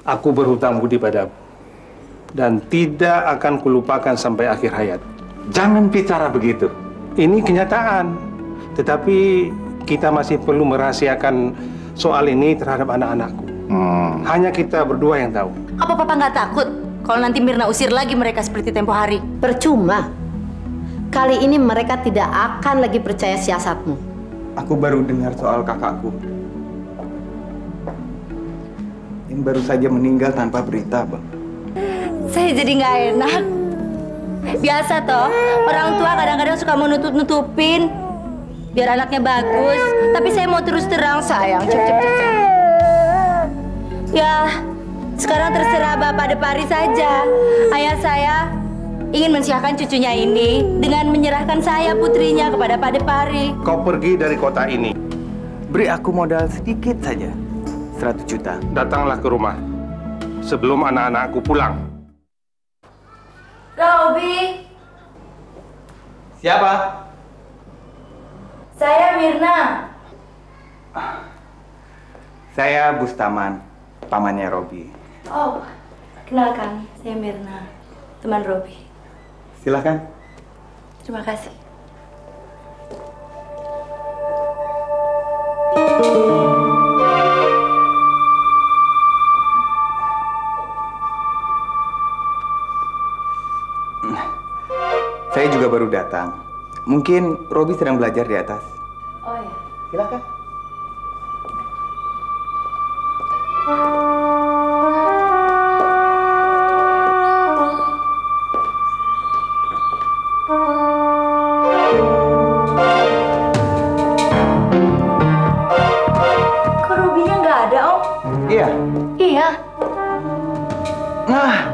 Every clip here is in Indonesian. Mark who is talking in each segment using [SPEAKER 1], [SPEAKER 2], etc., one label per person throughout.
[SPEAKER 1] Aku berhutang budi padamu dan tidak akan kulupakan sampai akhir hayat.
[SPEAKER 2] Jangan bicara begitu.
[SPEAKER 1] Ini kenyataan. Tetapi kita masih perlu merahasiakan soal ini terhadap anak-anakku. Hanya kita berdua yang tahu.
[SPEAKER 3] Apa Papa nggak takut kalau nanti Mirna usir lagi mereka seperti tempo hari?
[SPEAKER 4] Percuma. Kali ini mereka tidak akan lagi percaya siasatmu.
[SPEAKER 5] Aku baru dengar soal kakakku yang baru saja meninggal tanpa berita, Bang.
[SPEAKER 3] Saya jadi nggak enak. Biasa toh, orang tua kadang-kadang suka mau nutup-nutupin biar anaknya bagus. Tapi saya mau terus terang, sayang. Cep. Ya, sekarang terserah Bapak Depari saja. Ayah saya ingin mensiahkan cucunya ini dengan menyerahkan saya putrinya kepada Pak Depari.
[SPEAKER 1] Kau pergi dari kota ini.
[SPEAKER 5] Beri aku modal sedikit saja, 100 juta.
[SPEAKER 1] Datanglah ke rumah sebelum anak-anakku pulang.
[SPEAKER 3] Robi.
[SPEAKER 5] Siapa?
[SPEAKER 3] Saya Mirna.
[SPEAKER 5] Saya Bustaman, pamannya Robi.
[SPEAKER 3] Oh, kenalkan, saya Mirna, teman Robi.
[SPEAKER 5] Silakan.
[SPEAKER 3] Terima kasih.
[SPEAKER 5] Saya juga baru datang. Mungkin Robi sedang belajar di atas.
[SPEAKER 3] Oh ya.
[SPEAKER 5] Silakan.
[SPEAKER 3] Kok Robinya nggak ada, Om?
[SPEAKER 5] Iya.
[SPEAKER 3] Iya.
[SPEAKER 5] Nah.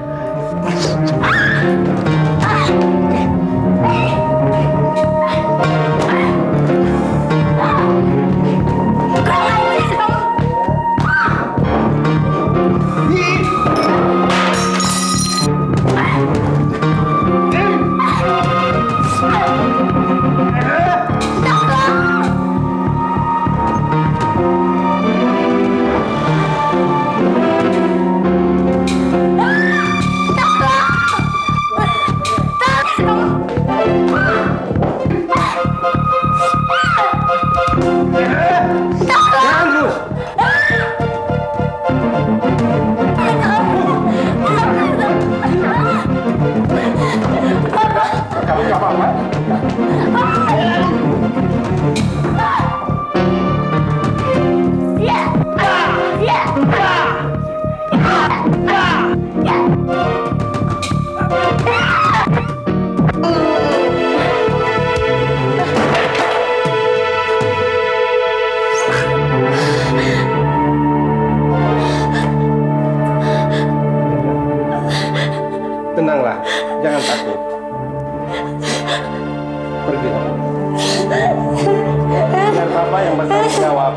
[SPEAKER 1] bertanggung jawab.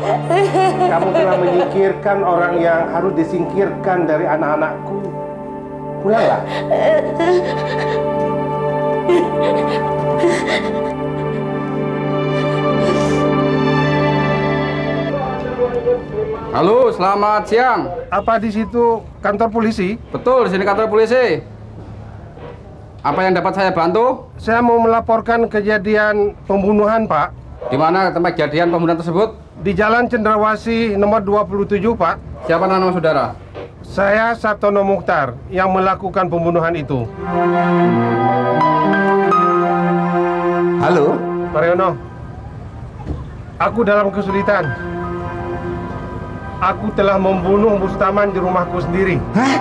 [SPEAKER 1] Kamu telah menyingkirkan orang yang harus disingkirkan dari anak-anakku. Pulanglah.
[SPEAKER 6] Halo, selamat siang.
[SPEAKER 1] Apa di situ kantor polisi?
[SPEAKER 6] Betul, di sini kantor polisi. Apa yang dapat saya bantu?
[SPEAKER 1] Saya mau melaporkan kejadian pembunuhan, Pak.
[SPEAKER 6] Di mana tempat kejadian pembunuhan tersebut?
[SPEAKER 1] Di Jalan Cendrawasih nomor 27, Pak.
[SPEAKER 6] Siapa nama saudara?
[SPEAKER 1] Saya Sartono Mukhtar yang melakukan pembunuhan itu.
[SPEAKER 2] Halo?
[SPEAKER 1] Mariono, aku dalam kesulitan. Aku telah membunuh Bustaman di rumahku sendiri.
[SPEAKER 2] Hah?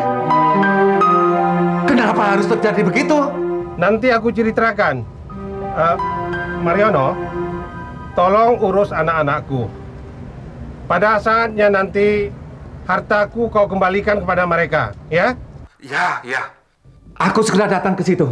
[SPEAKER 2] Kenapa harus terjadi begitu?
[SPEAKER 1] Nanti aku ceritakan. Mariono, tolong urus anak-anakku. Pada saatnya nanti hartaku kau kembalikan kepada mereka, ya?
[SPEAKER 2] Ya. Aku segera datang ke situ.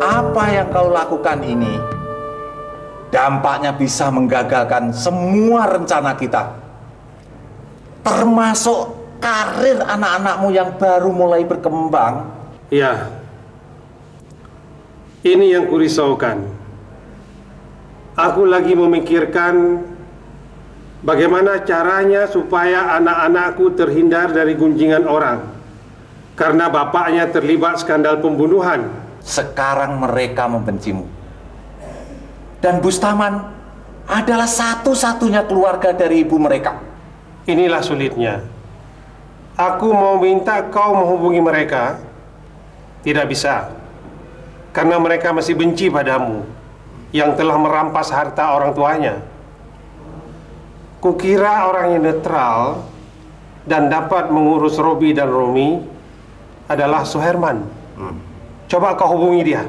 [SPEAKER 2] Apa yang kau lakukan ini dampaknya bisa menggagalkan semua rencana kita, termasuk karir anak-anakmu yang baru mulai berkembang.
[SPEAKER 1] Ya, ini yang kurisaukan. Aku lagi memikirkan bagaimana caranya supaya anak-anakku terhindar dari gunjingan orang karena bapaknya terlibat skandal pembunuhan.
[SPEAKER 2] Sekarang mereka membencimu. Dan Bustaman adalah satu-satunya keluarga dari ibu mereka.
[SPEAKER 1] Inilah sulitnya. Aku mau minta kau menghubungi mereka. Tidak bisa. Karena mereka masih benci padamu yang telah merampas harta orang tuanya. Kukira orang yang netral dan dapat mengurus Robi dan Romi adalah Suherman. Coba kau hubungi dia.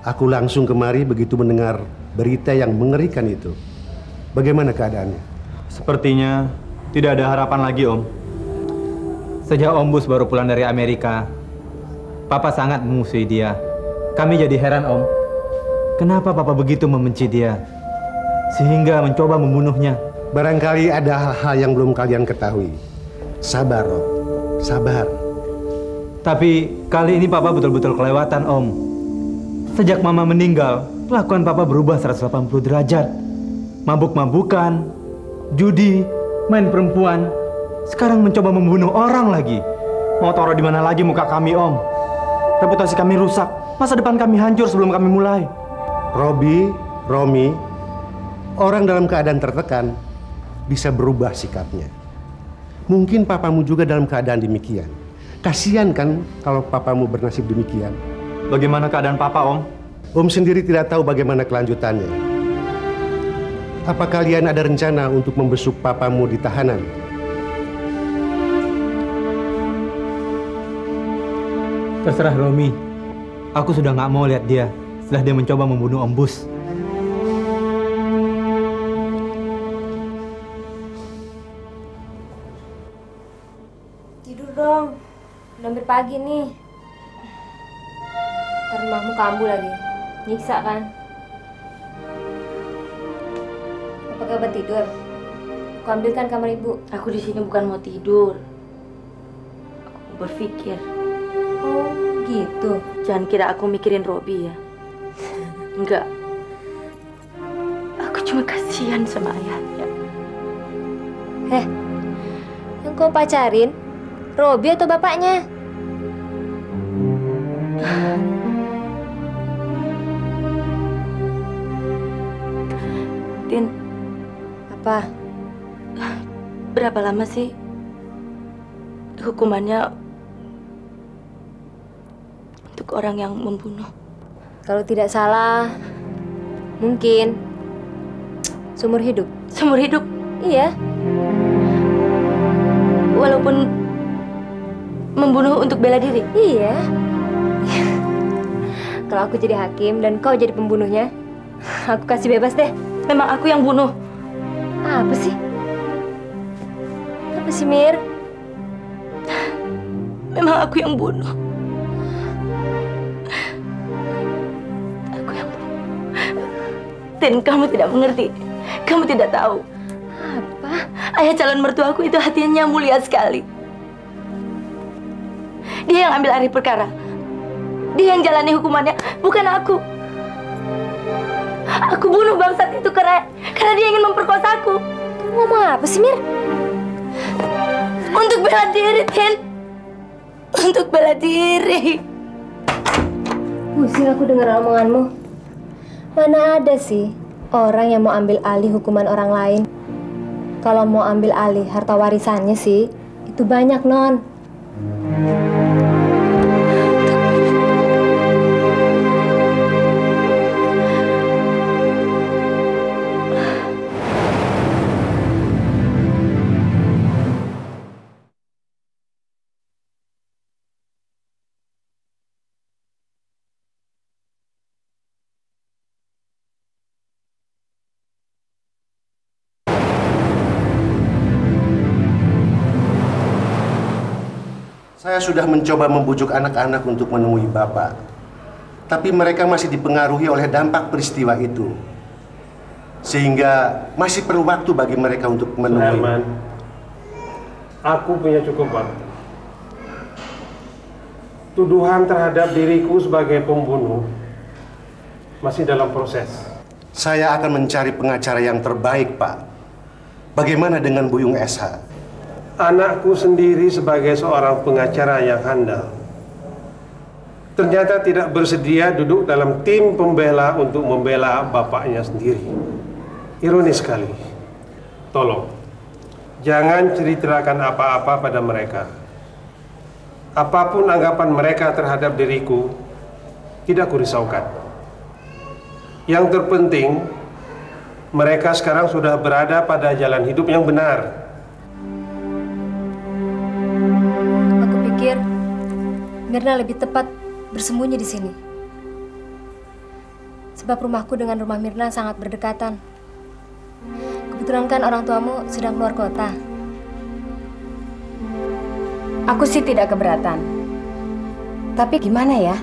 [SPEAKER 7] Aku langsung kemari begitu mendengar berita yang mengerikan itu. Bagaimana keadaannya?
[SPEAKER 8] Sepertinya tidak ada harapan lagi, Om. Sejak Om Bus baru pulang dari Amerika, Papa sangat memusuhi dia. Kami jadi heran, Om. Kenapa Papa begitu membenci dia, sehingga mencoba membunuhnya?
[SPEAKER 7] Barangkali ada hal-hal yang belum kalian ketahui. Sabar, Om. Sabar.
[SPEAKER 8] Tapi kali ini Papa betul-betul kelewatan, Om. Sejak Mama meninggal, kelakuan Papa berubah 180 derajat. Mabuk-mabukan, judi, main perempuan. Sekarang mencoba membunuh orang lagi. Mau taruh di mana lagi muka kami, Om? Reputasi kami rusak. Masa depan kami hancur sebelum kami mulai.
[SPEAKER 7] Robi, Romi, orang dalam keadaan tertekan bisa berubah sikapnya. Mungkin papamu juga dalam keadaan demikian. Kasihan kan kalau papamu bernasib demikian.
[SPEAKER 8] Bagaimana keadaan Papa, Om?
[SPEAKER 7] Om sendiri tidak tahu bagaimana kelanjutannya. Apa kalian ada rencana untuk membesuk papamu di tahanan?
[SPEAKER 8] Terserah Romi. Aku sudah nggak mau lihat dia setelah dia mencoba membunuh Om Bus.
[SPEAKER 9] Tidur dong. Udah hampir pagi nih. Ntar rumahmu kambuh lagi. Nyiksa kan? Apa kabar tidur? Aku ambilkan kamar ibu.
[SPEAKER 3] Aku di sini bukan mau tidur. Aku berpikir.
[SPEAKER 9] Oh, gitu.
[SPEAKER 3] Jangan kira aku mikirin Robi ya. Enggak. Aku cuma kasihan sama ayahnya.
[SPEAKER 9] Yang kau pacarin, Robi atau bapaknya?
[SPEAKER 3] Tin,
[SPEAKER 9] Apa?
[SPEAKER 3] berapa lama sih hukumannya untuk orang yang membunuh?
[SPEAKER 9] Kalau tidak salah, mungkin seumur hidup.
[SPEAKER 3] Seumur hidup?
[SPEAKER 9] Iya.
[SPEAKER 3] Walaupun membunuh untuk bela diri?
[SPEAKER 9] Iya. Kalau aku jadi hakim dan kau jadi pembunuhnya, aku kasih bebas deh.
[SPEAKER 3] Memang aku yang bunuh.
[SPEAKER 9] Apa sih? Apa sih, Mir?
[SPEAKER 3] Memang aku yang bunuh. Aku yang bunuh. Dan kamu tidak mengerti. Kamu tidak tahu.
[SPEAKER 9] Apa?
[SPEAKER 3] Ayah calon mertuaku itu hatinya mulia sekali. Dia yang ambil alih perkara. Dia yang jalani hukumannya, bukan aku. Aku bunuh bangsat itu karena dia ingin memperkosaku.
[SPEAKER 9] Kamu ngomong apa sih, Mir?
[SPEAKER 3] Untuk bela diri, Tin. Untuk bela diri.
[SPEAKER 9] Pusing aku dengar omonganmu. Mana ada sih orang yang mau ambil alih hukuman orang lain? Kalau mau ambil alih harta warisannya sih, itu banyak, Non.
[SPEAKER 7] Saya sudah mencoba membujuk anak-anak untuk menemui Bapak. Tapi mereka masih dipengaruhi oleh dampak peristiwa itu. Sehingga masih perlu waktu bagi mereka untuk menemui.
[SPEAKER 1] Herman, aku punya cukup waktu. Tuduhan terhadap diriku sebagai pembunuh masih dalam proses.
[SPEAKER 7] Saya akan mencari pengacara yang terbaik, Pak. Bagaimana dengan Buyung SH?
[SPEAKER 1] Anakku sendiri sebagai seorang pengacara yang handal ternyata tidak bersedia duduk dalam tim pembela untuk membela bapaknya sendiri. Ironis sekali. Tolong, jangan ceritakan apa-apa pada mereka. Apapun anggapan mereka terhadap diriku, tidak kurisaukan. Yang terpenting, mereka sekarang sudah berada pada jalan hidup yang benar.
[SPEAKER 9] Mirna lebih tepat bersembunyi di sini. Sebab rumahku dengan rumah Mirna sangat berdekatan. Kebetulan kan orang tuamu sedang keluar kota. Aku sih tidak keberatan. Tapi gimana ya?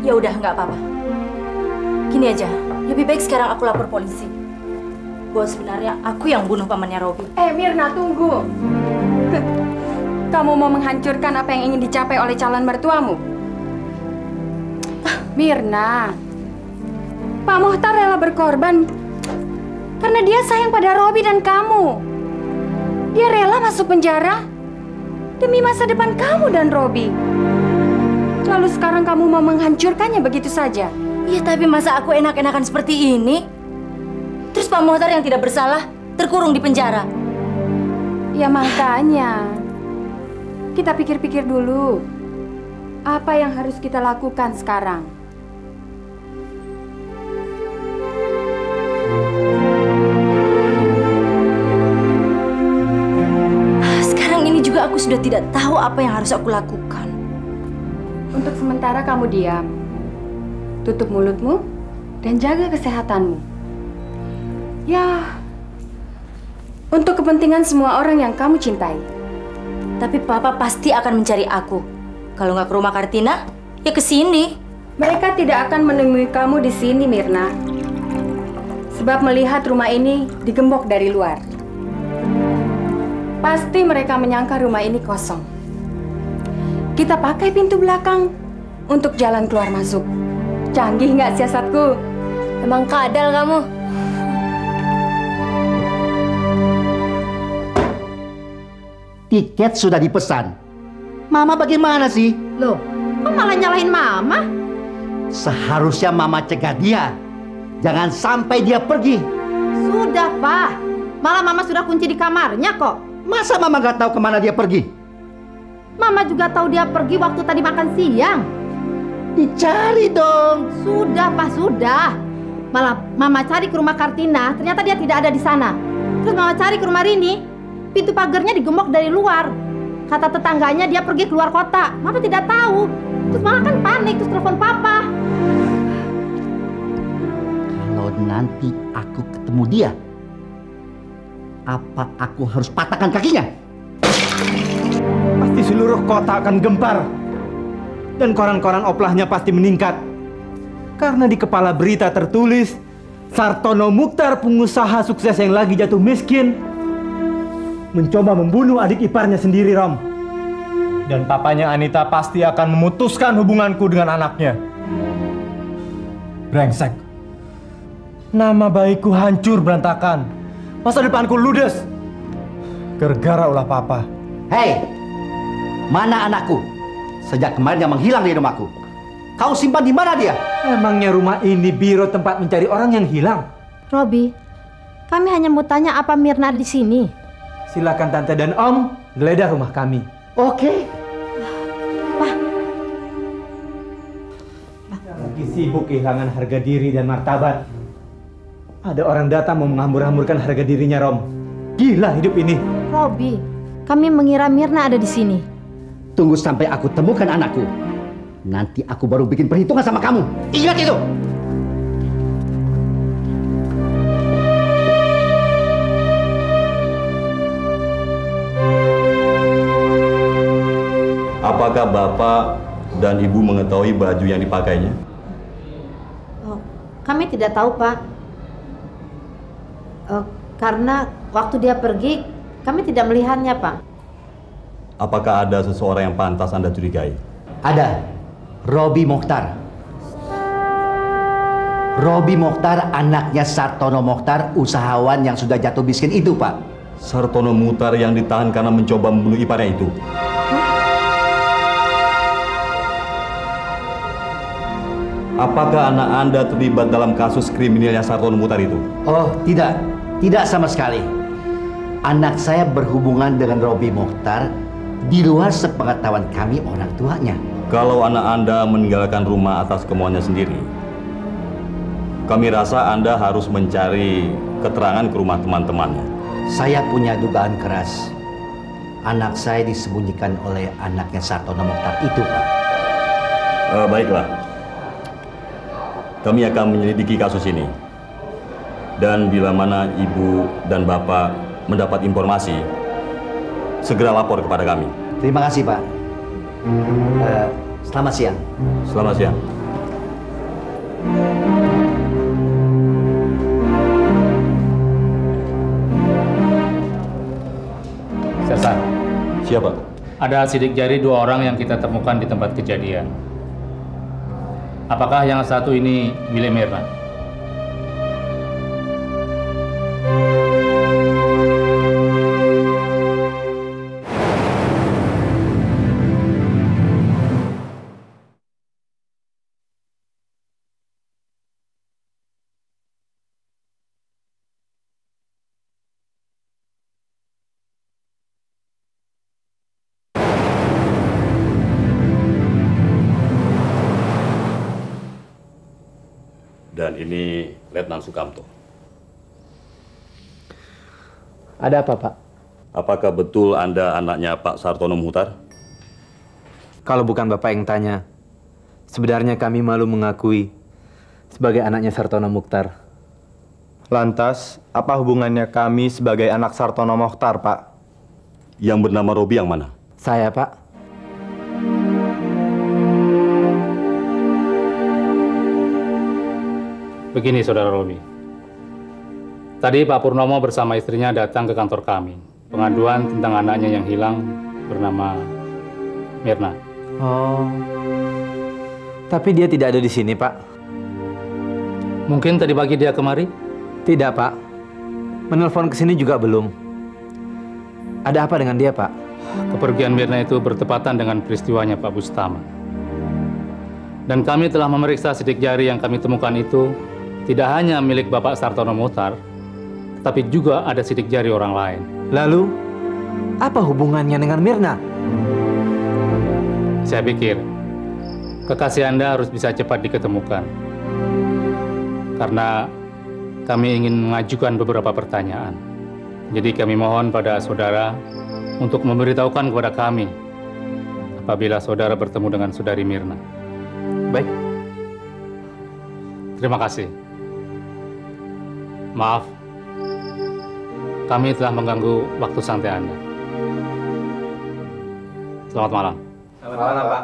[SPEAKER 3] Ya udah, nggak apa-apa. Gini aja, lebih baik sekarang aku lapor polisi. Bahwa sebenarnya aku yang bunuh pamannya Robi.
[SPEAKER 10] Mirna, tunggu. Kamu mau menghancurkan apa yang ingin dicapai oleh calon mertuamu? Mirna, Pak Muhtar rela berkorban karena dia sayang pada Robi dan kamu. Dia rela masuk penjara demi masa depan kamu dan Robi. Lalu sekarang kamu mau menghancurkannya begitu saja?
[SPEAKER 3] Iya, tapi masa aku enak-enakan seperti ini? Terus Pak Muhtar yang tidak bersalah terkurung di penjara.
[SPEAKER 10] Ya makanya, kita pikir-pikir dulu. Apa yang harus kita lakukan sekarang?
[SPEAKER 3] Sekarang ini juga aku sudah tidak tahu apa yang harus aku lakukan.
[SPEAKER 10] Untuk sementara kamu diam. Tutup mulutmu dan jaga kesehatanmu. Ya, untuk kepentingan semua orang yang kamu cintai.
[SPEAKER 3] Tapi Papa pasti akan mencari aku. Kalau nggak ke rumah Kartina, ya ke sini.
[SPEAKER 10] Mereka tidak akan menemui kamu di sini, Mirna. Sebab melihat rumah ini digembok dari luar. Pasti mereka menyangka rumah ini kosong. Kita pakai pintu belakang untuk jalan keluar masuk. Canggih nggak siasatku?
[SPEAKER 9] Emang kadal kamu.
[SPEAKER 11] Tiket sudah dipesan. Mama bagaimana sih?
[SPEAKER 4] Loh, kok malah nyalahin Mama?
[SPEAKER 11] Seharusnya Mama cegah dia. Jangan sampai dia pergi.
[SPEAKER 4] Sudah, Pak. Malah Mama sudah kunci di kamarnya kok.
[SPEAKER 11] Masa Mama gak tahu kemana dia pergi?
[SPEAKER 4] Mama juga tahu dia pergi waktu tadi makan siang.
[SPEAKER 11] Dicari dong.
[SPEAKER 4] Sudah, Pak, sudah. Malah Mama cari ke rumah Kartina, ternyata dia tidak ada di sana. Terus Mama cari ke rumah Rini, pintu pagarnya digembok dari luar. Kata tetangganya dia pergi keluar kota. Mama tidak tahu. Terus Mama kan panik, terus telepon Papa.
[SPEAKER 11] Kalau nanti aku ketemu dia, apa aku harus patahkan kakinya?
[SPEAKER 8] Pasti seluruh kota akan gempar. Dan koran-koran oplahnya pasti meningkat. Karena di kepala berita tertulis, Sartono Mukhtar, pengusaha sukses yang lagi jatuh miskin, mencoba membunuh adik iparnya sendiri, Rom.
[SPEAKER 12] Dan papanya Anita pasti akan memutuskan hubunganku dengan anaknya. Brengsek. Nama baikku hancur berantakan. Masa depanku ludes. Gara-gara ulah papa.
[SPEAKER 11] Hei, mana anakku? Sejak kemarin yang menghilang di rumahku. Kau simpan di mana dia?
[SPEAKER 8] Emangnya rumah ini biro tempat mencari orang yang hilang?
[SPEAKER 4] Robi, kami hanya mau tanya apa Mirna di sini.
[SPEAKER 8] Silakan Tante dan Om geledah rumah kami.
[SPEAKER 11] Oke.
[SPEAKER 8] Lagi sibuk kehilangan harga diri dan martabat. Ada orang datang mau menghambur-hamburkan harga dirinya, Rom. Gila hidup ini.
[SPEAKER 4] Robi, kami mengira Mirna ada di sini.
[SPEAKER 11] Tunggu sampai aku temukan anakku. Nanti aku baru bikin perhitungan sama kamu. Ingat itu!
[SPEAKER 2] Apakah Bapak dan Ibu mengetahui baju yang dipakainya?
[SPEAKER 4] Oh, kami tidak tahu, Pak. Karena waktu dia pergi, kami tidak melihatnya, Pak.
[SPEAKER 2] Apakah ada seseorang yang pantas Anda curigai?
[SPEAKER 11] Ada. Robi Mokhtar. Robi Mokhtar anaknya Sartono Mokhtar, usahawan yang sudah jatuh miskin itu, Pak.
[SPEAKER 2] Sartono Mokhtar yang ditahan karena mencoba membunuh iparnya itu. Apakah anak Anda terlibat dalam kasus kriminalnya Sartono Mokhtar itu?
[SPEAKER 11] Oh, tidak. Tidak sama sekali. Anak saya berhubungan dengan Robi Mokhtar di luar sepengetahuan kami orang tuanya.
[SPEAKER 2] Kalau anak Anda meninggalkan rumah atas kemauannya sendiri, kami rasa Anda harus mencari keterangan ke rumah teman-temannya.
[SPEAKER 11] Saya punya dugaan keras. Anak saya disembunyikan oleh anaknya Sartono Mokhtar itu, Pak.
[SPEAKER 2] Baiklah. Kami akan menyelidiki kasus ini. Dan bila mana Ibu dan Bapak mendapat informasi, segera lapor kepada kami.
[SPEAKER 11] Terima kasih, Pak. Selamat siang.
[SPEAKER 2] Selamat siang.
[SPEAKER 13] Sersan.
[SPEAKER 2] Siapa?
[SPEAKER 13] Ada sidik jari 2 orang yang kita temukan di tempat kejadian. Apakah yang satu ini milik Mirna?
[SPEAKER 2] Dan ini Letnan Sukamto.
[SPEAKER 8] Ada apa, Pak?
[SPEAKER 2] Apakah betul Anda anaknya Pak Sartono Mokhtar?
[SPEAKER 8] Kalau bukan Bapak yang tanya, sebenarnya kami malu mengakui sebagai anaknya Sartono Mokhtar.
[SPEAKER 12] Lantas, apa hubungannya kami sebagai anak Sartono Mokhtar, Pak?
[SPEAKER 2] Yang bernama Robi yang mana?
[SPEAKER 8] Saya, Pak.
[SPEAKER 13] Begini, Saudara Robi. Tadi Pak Purnomo bersama istrinya datang ke kantor kami. Pengaduan tentang anaknya yang hilang bernama Mirna.
[SPEAKER 8] Oh. Tapi dia tidak ada di sini, Pak.
[SPEAKER 13] Mungkin tadi pagi dia kemari?
[SPEAKER 8] Tidak, Pak. Menelpon ke sini juga belum. Ada apa dengan dia, Pak?
[SPEAKER 13] Kepergian Mirna itu bertepatan dengan peristiwanya Pak Bustama. Dan kami telah memeriksa sidik jari yang kami temukan itu tidak hanya milik Bapak Sartono Muchtar, tapi juga ada sidik jari orang lain.
[SPEAKER 8] Lalu, apa hubungannya dengan Mirna?
[SPEAKER 13] Saya pikir kekasih Anda harus bisa cepat diketemukan. Karena kami ingin mengajukan beberapa pertanyaan. Jadi kami mohon pada saudara untuk memberitahukan kepada kami apabila saudara bertemu dengan saudari Mirna.
[SPEAKER 8] Baik.
[SPEAKER 13] Terima kasih. Maaf, kami telah mengganggu waktu santai Anda. Selamat malam.
[SPEAKER 12] Selamat malam, Pak.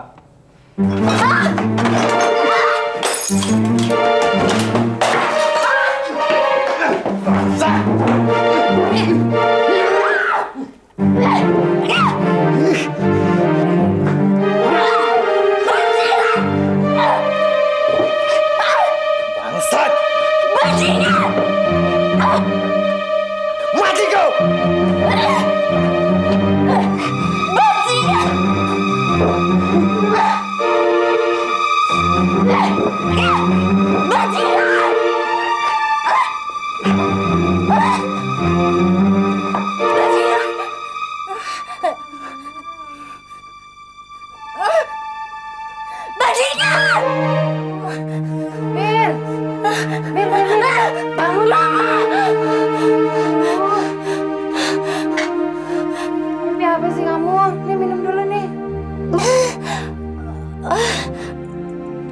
[SPEAKER 14] Bangsat! Bajingan! Mati kau!
[SPEAKER 10] Apa sih kamu? Nih minum dulu nih.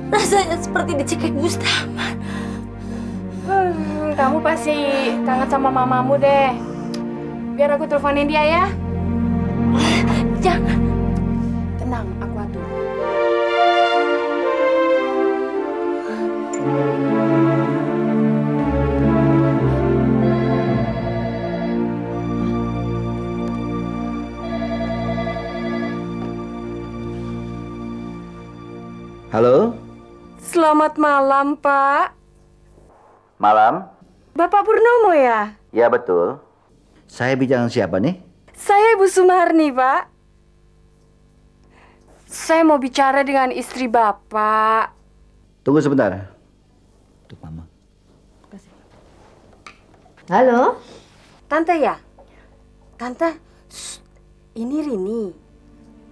[SPEAKER 3] Rasanya seperti dicekik Bustaman.
[SPEAKER 10] Kamu pasti kangen sama mamamu deh. Biar aku teleponin dia ya.
[SPEAKER 3] Jangan.
[SPEAKER 10] Tenang, aku atur.
[SPEAKER 11] Halo?
[SPEAKER 10] Selamat malam, Pak.
[SPEAKER 11] Malam?
[SPEAKER 10] Bapak Purnomo ya?
[SPEAKER 11] Ya, betul. Saya bicara siapa nih?
[SPEAKER 10] Saya Ibu Sumarni, Pak. Saya mau bicara dengan istri Bapak.
[SPEAKER 11] Tunggu sebentar. Untuk Mama.
[SPEAKER 4] Halo?
[SPEAKER 10] Tante ya? Tante, ini Rini.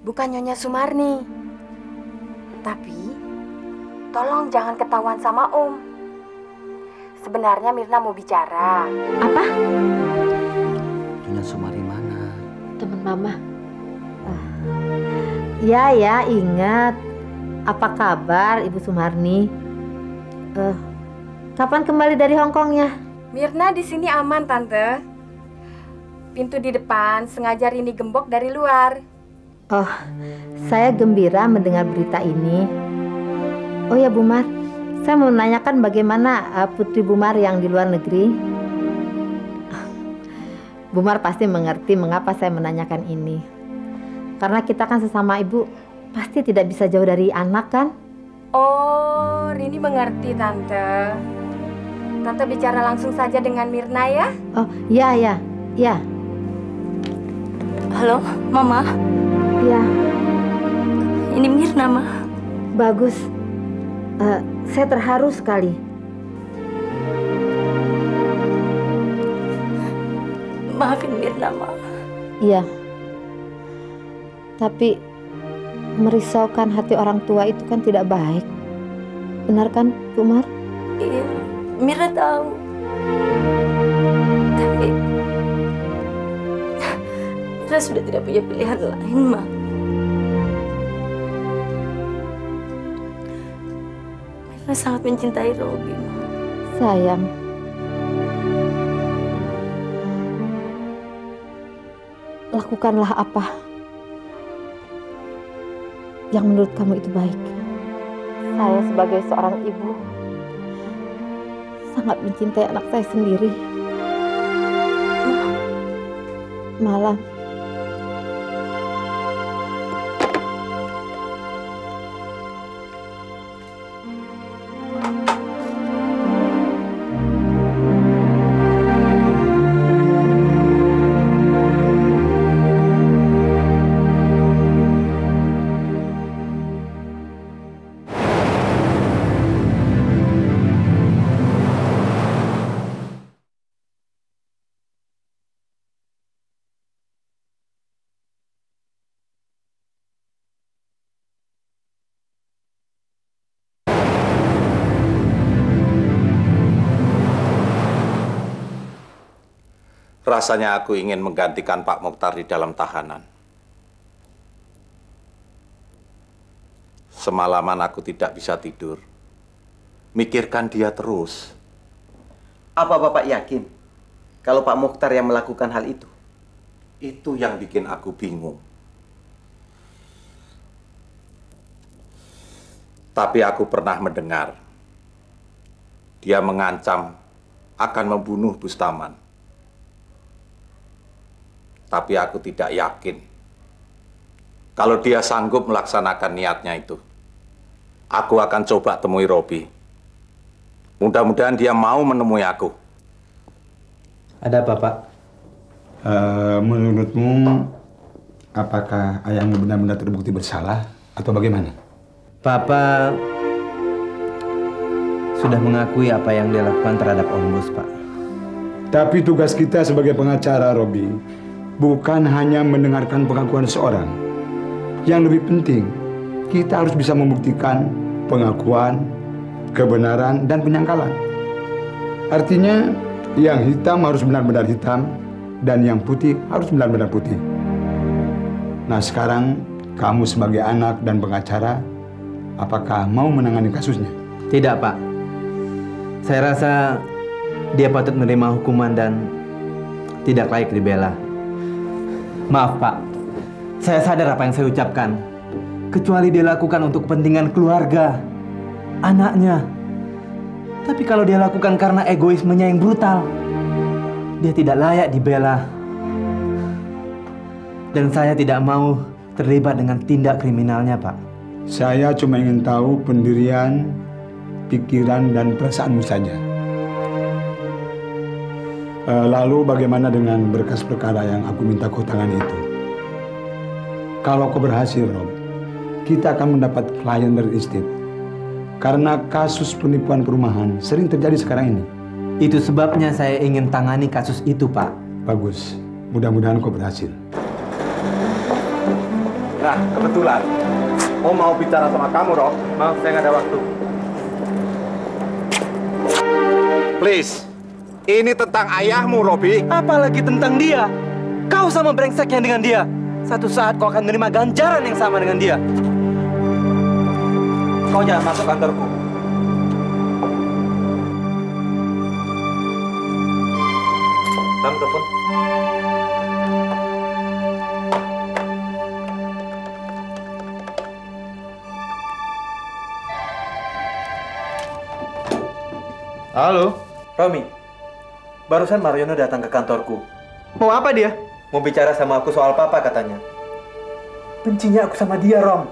[SPEAKER 10] Bukan Nyonya Sumarni. Tapi, tolong jangan ketahuan sama Om. Sebenarnya Mirna mau bicara.
[SPEAKER 4] Apa?
[SPEAKER 11] Nyonya Sumarni mana?
[SPEAKER 4] Teman Mama. Ya, ingat. Apa kabar Ibu Sumarni? Kapan kembali dari Hongkongnya?
[SPEAKER 10] Mirna di sini aman, Tante. Pintu di depan sengaja Rini gembok dari luar.
[SPEAKER 4] Oh, saya gembira mendengar berita ini. Oh ya, Bu Mar, saya mau menanyakan bagaimana Putri Bu Mar yang di luar negeri. Bu Mar pasti mengerti mengapa saya menanyakan ini. Karena kita kan sesama ibu, pasti tidak bisa jauh dari anak kan?
[SPEAKER 10] Oh, Rini mengerti, Tante. Tante bicara langsung saja dengan Mirna ya?
[SPEAKER 4] Oh, ya.
[SPEAKER 3] Halo, Mama.
[SPEAKER 4] Ya.
[SPEAKER 3] Ini Mirna, Ma.
[SPEAKER 4] Bagus. Saya terharu sekali.
[SPEAKER 3] Maafin Mirna, Ma.
[SPEAKER 4] Iya. Tapi merisaukan hati orang tua itu kan tidak baik. Benar kan, Bu Mar?
[SPEAKER 3] Iya, Mirna tahu. Tapi Mirna sudah tidak punya pilihan lain, Ma. Mirna sangat mencintai Robi, Ma.
[SPEAKER 4] Sayang. Lakukanlah apa yang menurut kamu itu baik. Saya sebagai seorang ibu sangat mencintai anak saya sendiri. Malam.
[SPEAKER 15] Rasanya aku ingin menggantikan Pak Mokhtar di dalam tahanan. Semalaman aku tidak bisa tidur. Mikirkan dia terus.
[SPEAKER 5] Apa Bapak yakin kalau Pak Mokhtar yang melakukan hal itu?
[SPEAKER 15] Itu yang bikin aku bingung. Tapi aku pernah mendengar dia mengancam akan membunuh Bustaman. Tapi aku tidak yakin kalau dia sanggup melaksanakan niatnya itu. Aku akan coba temui Robi. Mudah-mudahan dia mau menemui aku.
[SPEAKER 8] Ada apa, Pak?
[SPEAKER 16] Menurutmu, apakah ayahmu benar-benar terbukti bersalah atau bagaimana?
[SPEAKER 8] Papa sudah mengakui apa yang dia lakukan terhadap Om Bus, Pak.
[SPEAKER 16] Tapi tugas kita sebagai pengacara, Robi, bukan hanya mendengarkan pengakuan seorang. Yang lebih penting, kita harus bisa membuktikan pengakuan, kebenaran, dan penyangkalan. Artinya, yang hitam harus benar-benar hitam, dan yang putih harus benar-benar putih. Nah, sekarang kamu sebagai anak dan pengacara, apakah mau menangani kasusnya?
[SPEAKER 8] Tidak, Pak. Saya rasa dia patut menerima hukuman dan tidak layak dibela. Maaf, Pak. Saya sadar apa yang saya ucapkan. Kecuali dia lakukan untuk kepentingan keluarga, anaknya. Tapi kalau dia lakukan karena egoismenya yang brutal, dia tidak layak dibela. Dan saya tidak mau terlibat dengan tindak kriminalnya, Pak.
[SPEAKER 16] Saya cuma ingin tahu pendirian, pikiran, dan perasaanmu saja. Lalu bagaimana dengan berkas perkara yang aku minta kau tangani itu? Kalau kau berhasil, Rob, kita akan mendapat klien dari estate. Karena kasus penipuan perumahan sering terjadi sekarang ini.
[SPEAKER 8] Itu sebabnya saya ingin tangani kasus itu, Pak.
[SPEAKER 16] Bagus. Mudah-mudahan kau berhasil.
[SPEAKER 5] Nah, kebetulan Om mau bicara sama kamu, Rob.
[SPEAKER 8] Maaf, saya nggak ada waktu.
[SPEAKER 5] Please, ini tentang ayahmu, Robi.
[SPEAKER 8] Apalagi tentang dia. Kau sama brengseknya dengan dia. Satu saat kau akan menerima ganjaran yang sama dengan dia. Kau jangan masuk kantorku. Kamu telepon.
[SPEAKER 12] Halo,
[SPEAKER 8] Romi. Barusan Mariono datang ke kantorku.
[SPEAKER 12] mau apa dia?
[SPEAKER 8] Mau bicara sama aku soal papa katanya. Bencinya aku sama dia, Rom.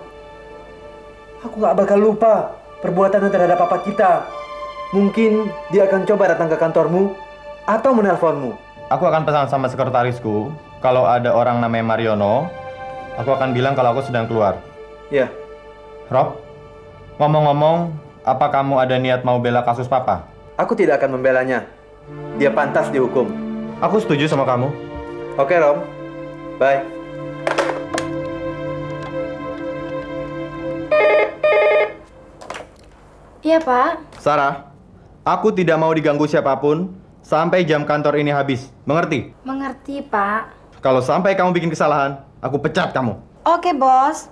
[SPEAKER 8] Aku nggak bakal lupa perbuatannya terhadap papa kita. Mungkin dia akan coba datang ke kantormu atau menelponmu.
[SPEAKER 12] Aku akan pesan sama sekretarisku, kalau ada orang namanya Mariono, aku akan bilang kalau aku sedang keluar.
[SPEAKER 8] Ya.
[SPEAKER 12] Rob, ngomong-ngomong, apa kamu ada niat mau bela kasus papa?
[SPEAKER 8] Aku tidak akan membelanya. Dia pantas dihukum.
[SPEAKER 12] Aku setuju sama kamu.
[SPEAKER 8] Oke, Rom. Bye.
[SPEAKER 9] Iya, Pak.
[SPEAKER 12] Sarah, aku tidak mau diganggu siapapun sampai jam kantor ini habis. Mengerti?
[SPEAKER 9] Mengerti, Pak.
[SPEAKER 12] Kalau sampai kamu bikin kesalahan, aku pecat kamu.
[SPEAKER 9] Oke, Bos.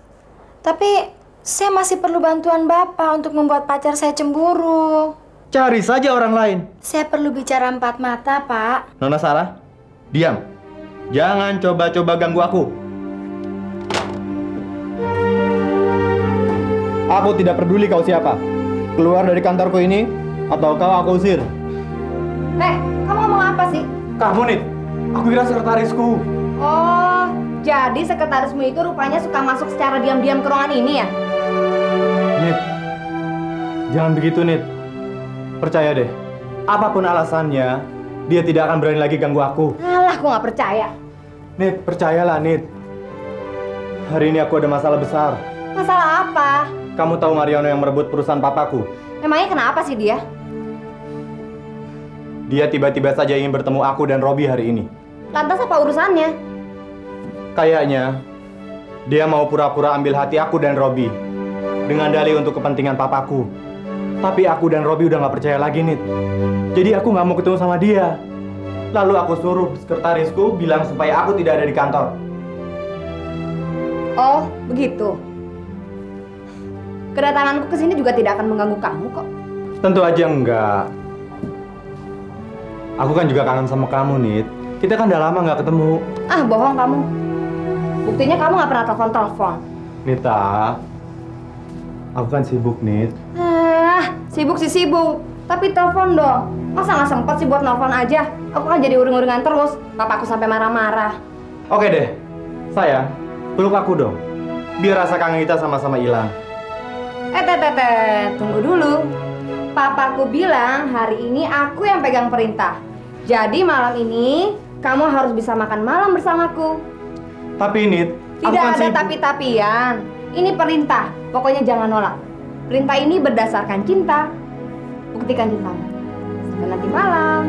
[SPEAKER 9] Tapi saya masih perlu bantuan Bapak untuk membuat pacar saya cemburu.
[SPEAKER 12] Cari saja orang lain.
[SPEAKER 9] Saya perlu bicara empat mata, Pak.
[SPEAKER 12] Nona Sarah, diam. Jangan coba-coba ganggu aku. Aku tidak peduli kau siapa. Keluar dari kantorku ini, atau kau aku usir.
[SPEAKER 4] Kamu ngomong apa sih?
[SPEAKER 8] Kamu nih, aku kira sekretarisku.
[SPEAKER 4] Oh, jadi sekretarismu itu rupanya suka masuk secara diam-diam ke ruangan ini ya?
[SPEAKER 12] Nit, jangan begitu, Nit. Percaya deh, apapun alasannya, dia tidak akan berani lagi ganggu aku.
[SPEAKER 4] Alah, aku nggak percaya.
[SPEAKER 12] Nit, percayalah, Nit. Hari ini aku ada masalah besar.
[SPEAKER 4] Masalah apa?
[SPEAKER 12] Kamu tahu Mariono yang merebut perusahaan papaku?
[SPEAKER 4] Emangnya kenapa sih dia?
[SPEAKER 12] Dia tiba-tiba saja ingin bertemu aku dan Robi hari ini.
[SPEAKER 4] Lantas apa urusannya?
[SPEAKER 12] Kayaknya dia mau pura-pura ambil hati aku dan Robi dengan dalih untuk kepentingan papaku. Tapi aku dan Robi udah nggak percaya lagi, Nit. Jadi aku nggak mau ketemu sama dia. Lalu aku suruh sekretarisku bilang supaya aku tidak ada di kantor.
[SPEAKER 4] Oh, begitu. Kedatanganku ke sini juga tidak akan mengganggu kamu kok.
[SPEAKER 12] Tentu aja enggak. Aku kan juga kangen sama kamu, Nit. Kita kan udah lama nggak ketemu.
[SPEAKER 4] Ah, bohong kamu. Buktinya kamu nggak pernah telepon-telepon.
[SPEAKER 12] Nita, aku kan sibuk, Nit.
[SPEAKER 4] Sibuk sih sibuk. Tapi telepon dong. Masa nggak sempet sih buat nelfon aja? Aku kan jadi uring-uringan terus. Papaku sampai marah-marah.
[SPEAKER 12] Oke deh, sayang, peluk aku dong. Biar rasa kangen kita sama-sama hilang.
[SPEAKER 4] Tunggu dulu. Papaku bilang hari ini aku yang pegang perintah. Jadi malam ini kamu harus bisa makan malam bersamaku.
[SPEAKER 12] Tapi Nit, aku
[SPEAKER 4] Tidak
[SPEAKER 12] kan
[SPEAKER 4] ada
[SPEAKER 12] sibuk.
[SPEAKER 4] tapi-tapian. Ini perintah. Pokoknya jangan nolak. Perintah ini berdasarkan cinta. Buktikan cintamu. Sampai nanti malam.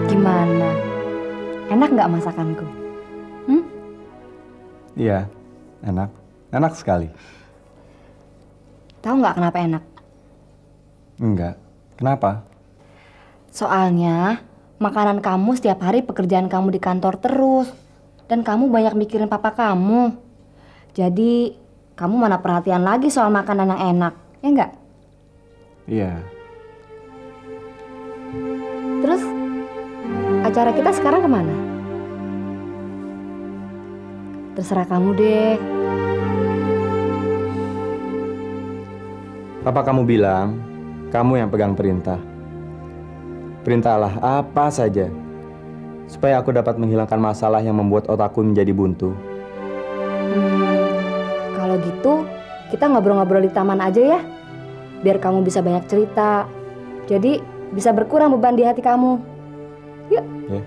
[SPEAKER 4] Gimana? Enak nggak masakanku?
[SPEAKER 12] Iya, enak. Enak sekali.
[SPEAKER 4] Tahu nggak kenapa enak?
[SPEAKER 12] Enggak. Kenapa?
[SPEAKER 4] Soalnya makanan kamu setiap hari pekerjaan kamu di kantor terus. Dan kamu banyak mikirin papa kamu. Jadi kamu mana perhatian lagi soal makanan yang enak, ya nggak?
[SPEAKER 12] Iya.
[SPEAKER 4] Terus acara kita sekarang kemana? Terserah kamu deh.
[SPEAKER 12] Papa kamu bilang, kamu yang pegang perintah. Perintahlah apa saja, supaya aku dapat menghilangkan masalah yang membuat otakku menjadi buntu.
[SPEAKER 4] Kalau gitu, kita ngobrol-ngobrol di taman aja ya. Biar kamu bisa banyak cerita. Jadi bisa berkurang beban di hati kamu. Yuk.
[SPEAKER 12] Ya.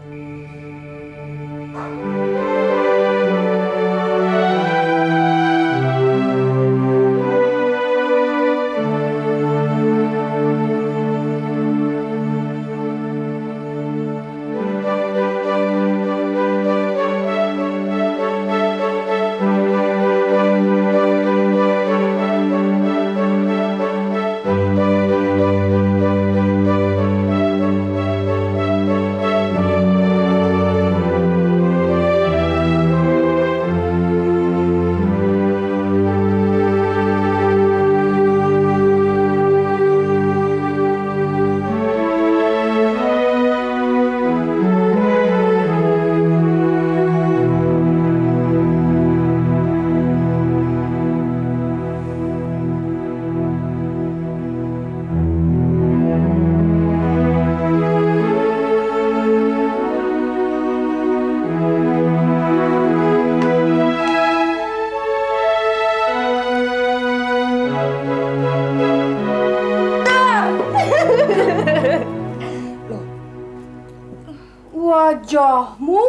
[SPEAKER 10] Wajahmu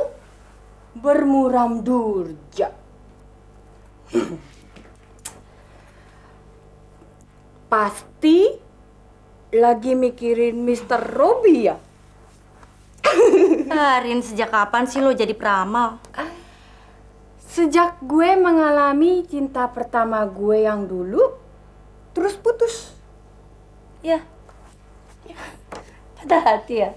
[SPEAKER 10] bermuram durja. Pasti lagi mikirin Mr. Robi ya?
[SPEAKER 3] Rin, sejak kapan sih lo jadi peramal?
[SPEAKER 10] Sejak gue mengalami cinta pertama gue yang dulu, terus putus.
[SPEAKER 3] Ya. Patah hati ya?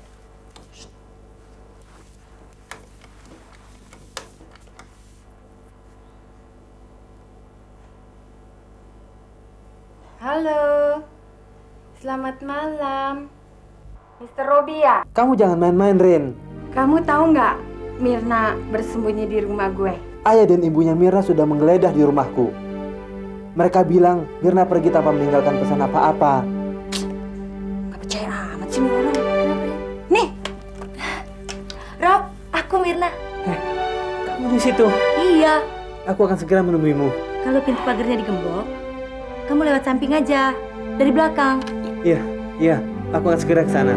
[SPEAKER 10] Halo, selamat malam. Mr. Robi ya?
[SPEAKER 8] Kamu jangan main-main, Rin.
[SPEAKER 10] Kamu tahu nggak Mirna bersembunyi di rumah gue?
[SPEAKER 8] Ayah dan ibunya Mirna sudah menggeledah di rumahku. Mereka bilang Mirna pergi tanpa meninggalkan pesan apa-apa.
[SPEAKER 10] Nggak percaya amat sih orang. Kenapa ya? Nih,
[SPEAKER 3] Rob, aku Mirna.
[SPEAKER 8] Kamu di situ?
[SPEAKER 3] Iya.
[SPEAKER 8] Aku akan segera menemuimu.
[SPEAKER 3] Kalau pintu pagarnya digembok, kamu lewat samping aja, dari belakang.
[SPEAKER 8] Iya, aku akan segera ke sana.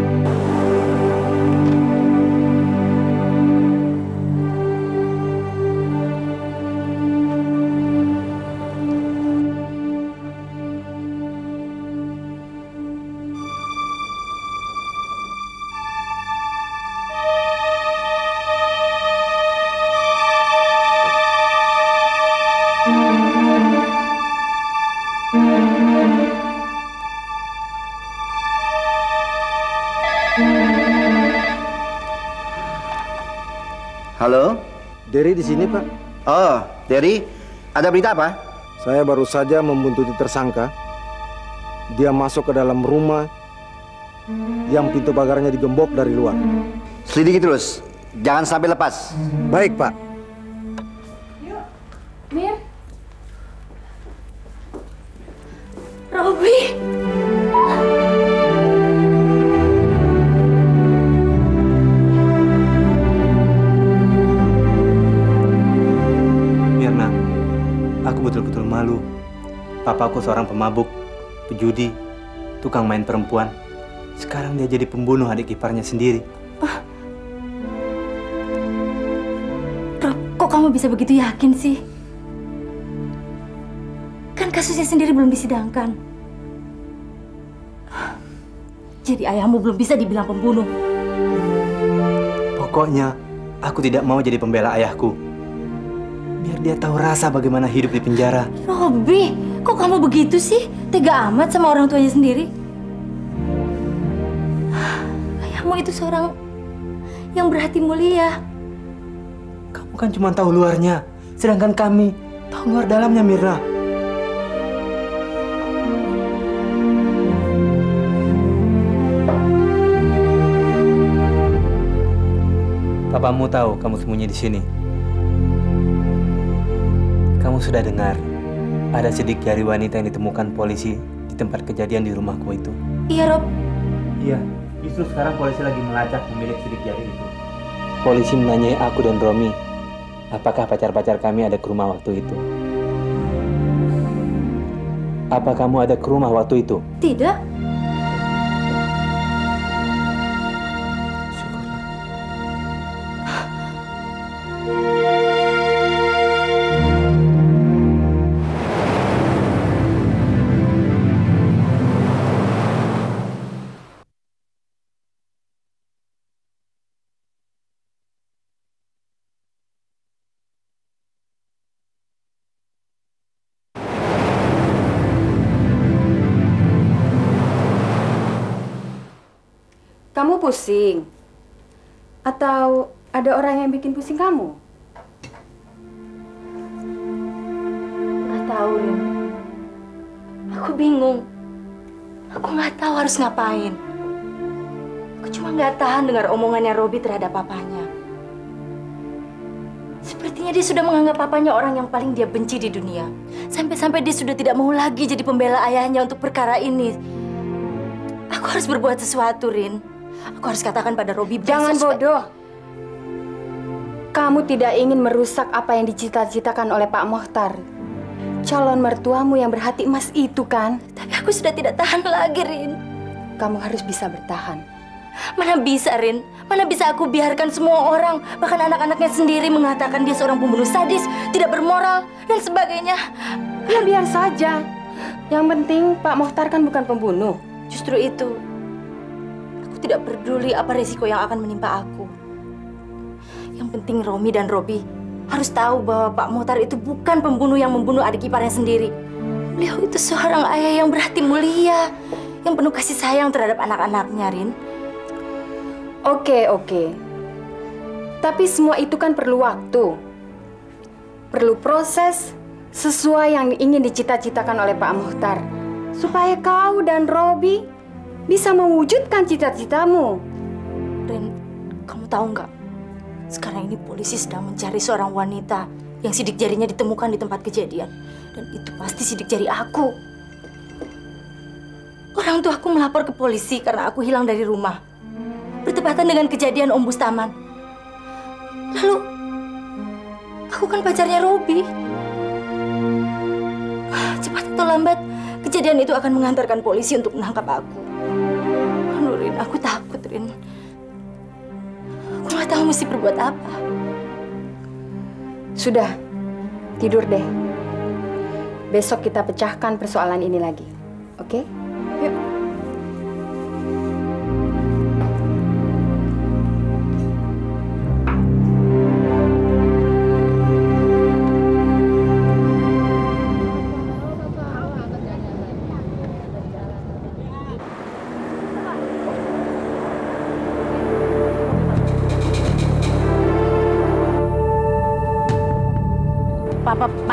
[SPEAKER 11] Halo,
[SPEAKER 17] Derry di sini, Pak.
[SPEAKER 11] oh Derry, ada berita apa?
[SPEAKER 17] Saya baru saja membuntuti tersangka. Dia masuk ke dalam rumah yang pintu pagarnya digembok dari luar.
[SPEAKER 11] Selidiki terus, jangan sampai lepas.
[SPEAKER 17] Baik, Pak.
[SPEAKER 10] Mir.
[SPEAKER 3] Robi.
[SPEAKER 8] Mirna, aku betul-betul malu. Papaku seorang pemabuk, pejudi, tukang main perempuan. Sekarang dia jadi pembunuh adik iparnya sendiri.
[SPEAKER 3] Rob, kok kamu bisa begitu yakin sih? Kan kasusnya sendiri belum disidangkan. Jadi ayahmu belum bisa dibilang pembunuh.
[SPEAKER 8] Pokoknya, aku tidak mau jadi pembela ayahku. Biar dia tahu rasa bagaimana hidup di penjara.
[SPEAKER 3] Robi, kok kamu begitu sih? Tega amat sama orang tuanya sendiri. Ayahmu itu seorang yang berhati mulia.
[SPEAKER 8] Kamu kan cuma tahu luarnya, sedangkan kami tahu luar dalamnya, Mirna. Papamu tahu kamu sembunyi di sini. Kamu sudah dengar ada sidik jari wanita yang ditemukan polisi di tempat kejadian di rumahku itu.
[SPEAKER 3] Iya, Rob.
[SPEAKER 8] Iya, justru sekarang polisi lagi melacak pemilik sidik jari itu. Polisi menanyai aku dan Romi, apakah pacar-pacar kami ada ke rumah waktu itu. Apa kamu ada ke rumah waktu itu?
[SPEAKER 3] Tidak.
[SPEAKER 10] Kamu pusing? Atau ada orang yang bikin pusing kamu?
[SPEAKER 3] Nggak tahu, Rin. Aku bingung. Aku nggak tahu harus ngapain. Aku cuma nggak tahan dengar omongannya Robi terhadap papanya. Sepertinya dia sudah menganggap papanya orang yang paling dia benci di dunia. Sampai-sampai dia sudah tidak mau lagi jadi pembela ayahnya untuk perkara ini. Aku harus berbuat sesuatu, Rin. Aku harus katakan pada Robi.
[SPEAKER 10] Jangan bodoh. Kamu tidak ingin merusak apa yang dicita-citakan oleh Pak Mohtar. Calon mertuamu yang berhati emas itu kan?
[SPEAKER 3] Tapi aku sudah tidak tahan lagi, Rin.
[SPEAKER 10] Kamu harus bisa bertahan.
[SPEAKER 3] Mana bisa, Rin? Mana bisa aku biarkan semua orang, bahkan anak-anaknya sendiri mengatakan dia seorang pembunuh sadis, tidak bermoral, dan sebagainya.
[SPEAKER 10] Ya biar saja. Yang penting Pak Mohtar kan bukan pembunuh.
[SPEAKER 3] Justru itu. Aku tidak peduli apa resiko yang akan menimpa aku. Yang penting Romi dan Robi harus tahu bahwa Pak Mohtar itu bukan pembunuh yang membunuh adik iparnya sendiri. Beliau itu seorang ayah yang berhati mulia, yang penuh kasih sayang terhadap anak-anaknya, Rin.
[SPEAKER 10] Oke. Tapi semua itu kan perlu waktu. Perlu proses sesuai yang ingin dicita-citakan oleh Pak Mohtar. Supaya kau dan Robi bisa mewujudkan cita-citamu.
[SPEAKER 3] Rin, kamu tahu nggak? Sekarang ini polisi sedang mencari seorang wanita yang sidik jarinya ditemukan di tempat kejadian. Dan itu pasti sidik jari aku. Orang tua aku melapor ke polisi karena aku hilang dari rumah. Bertepatan dengan kejadian Om Bustaman. Lalu, aku kan pacarnya Robi. Cepat atau lambat, kejadian itu akan mengantarkan polisi untuk menangkap aku. Aduh, Rin, aku takut, Rin. Aku nggak tahu mesti berbuat apa.
[SPEAKER 10] Sudah, tidur deh. Besok kita pecahkan persoalan ini lagi. Oke? Yuk.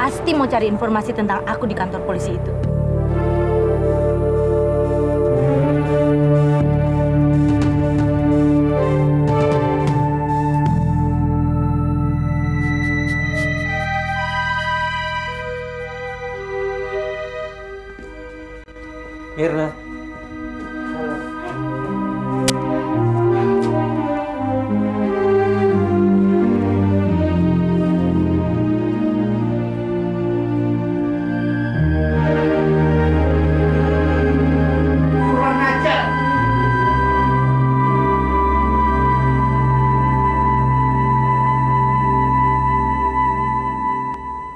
[SPEAKER 3] pasti mau cari informasi tentang aku di kantor polisi itu.
[SPEAKER 8] Mirna.
[SPEAKER 11] Kurang ajar.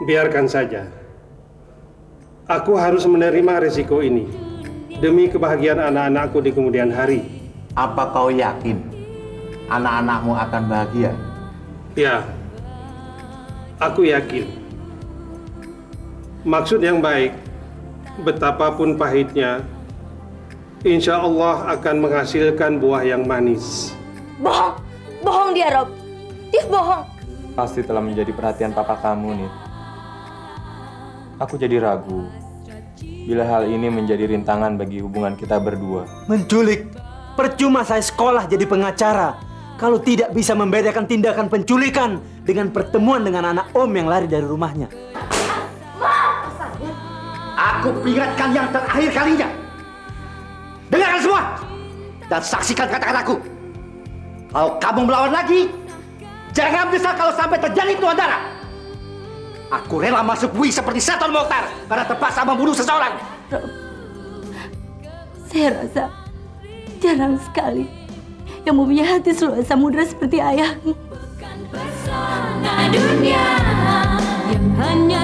[SPEAKER 1] Biarkan saja. Aku harus menerima risiko ini demi kebahagiaan anak-anakku di kemudian hari.
[SPEAKER 15] Apa kau yakin anak-anakmu akan bahagia?
[SPEAKER 1] Ya, aku yakin. Maksud yang baik, betapapun pahitnya, insya Allah akan menghasilkan buah yang manis.
[SPEAKER 3] Bohong! Bohong dia, Rob. Dia bohong.
[SPEAKER 12] Pasti telah menjadi perhatian papa kamu nih. Aku jadi ragu bila hal ini menjadi rintangan bagi hubungan kita berdua.
[SPEAKER 8] Menculik. Percuma saya sekolah jadi pengacara kalau tidak bisa membedakan tindakan penculikan dengan pertemuan dengan anak om yang lari dari rumahnya.
[SPEAKER 11] Aku peringatkan yang terakhir kalinya. Dengarkan semua dan saksikan kata-kataku. Kalau kamu melawan lagi, jangan bisa kalau sampai terjadi tuan darah. Aku rela masuk bui seperti Seton Mokhtar karena terpaksa membunuh seseorang.
[SPEAKER 3] Saya rasa jarang sekali yang mempunyai hati seluas samudra seperti ayahmu.
[SPEAKER 18] Pesona dunia yang hanya